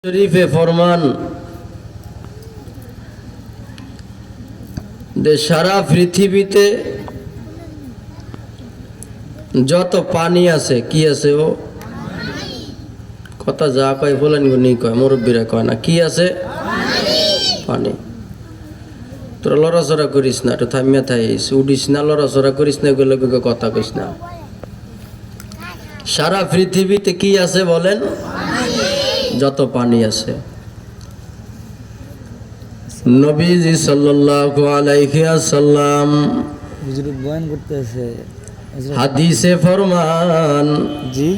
শরীফে ফরমান যে সারা পৃথিবীতে যত পানি আছে কি আছে ও কথা যা কয় বলেন নি কয় মুরব্বীরা কয় না কি আছে পানি। তোরা লড়াচড়া করিস না, একটু থামিয়া থাইস, উঠিস না, লড়াচড়া করিস না, এগুলো কথা কইস না। সারা পৃথিবীতে কি আছে বলেন? যত পানি আছে। নবীজি সাল্লাল্লাহু আলাইহি ওয়াসাল্লাম হুজুর বয়ান করতেছে, হাদিসে ফরমান জি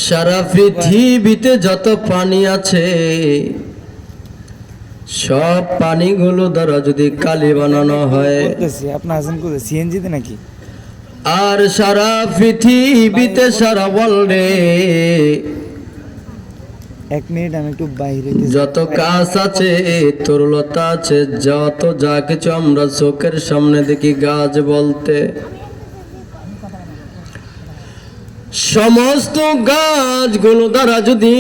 সারা পৃথিবীতে যত পানি আছে সব পানিগুলো দ্বারা যদি কালি বানানো হয়, করতেছি আপনার আছেন কোথায়, সিএনজিতে নাকি? আর সারা পৃথিবীতে সারা ওয়ার্ল্ডে এক মিনিট আমি একটু বাইরে যত গাছ আছে, তরুলতা আছে, যত যা কিছু আমরা চোখের সামনে দেখি গাছ বলতে, সমস্ত গাছগুলো দ্বারা যদি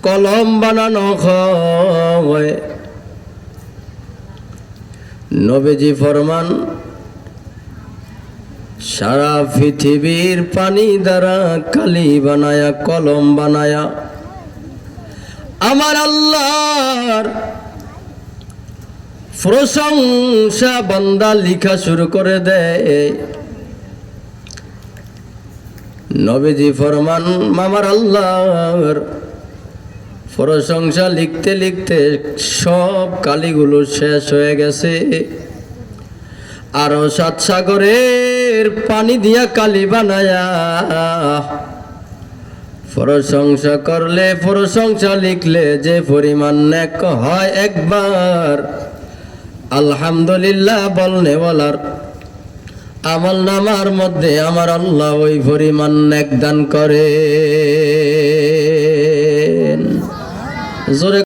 কলম বানানো হয়, নবীজি ফরমান সারা পৃথিবীর পানি দ্বারা কালি বানায়া কলম বানায়া আমার আল্লাহর প্রশংসা বান্দা লিখা শুরু করে দেয়। নবীজি ফরমান আমার আল্লাহর প্রশংসা লিখতে লিখতে সব কালিগুলো শেষ হয়ে গেছে, আরো 7 সাগরের পানি দিয়া কালি বানায়া প্রশংসা করলে, প্রশংসা লিখলে যে পরিমাণ নেক হয়, একবার আলহামদুলিল্লাহ বলনে বলার আমল নামার মধ্যে আমার আল্লাহ ওই পরিমাণ নেক দান করে। জোরে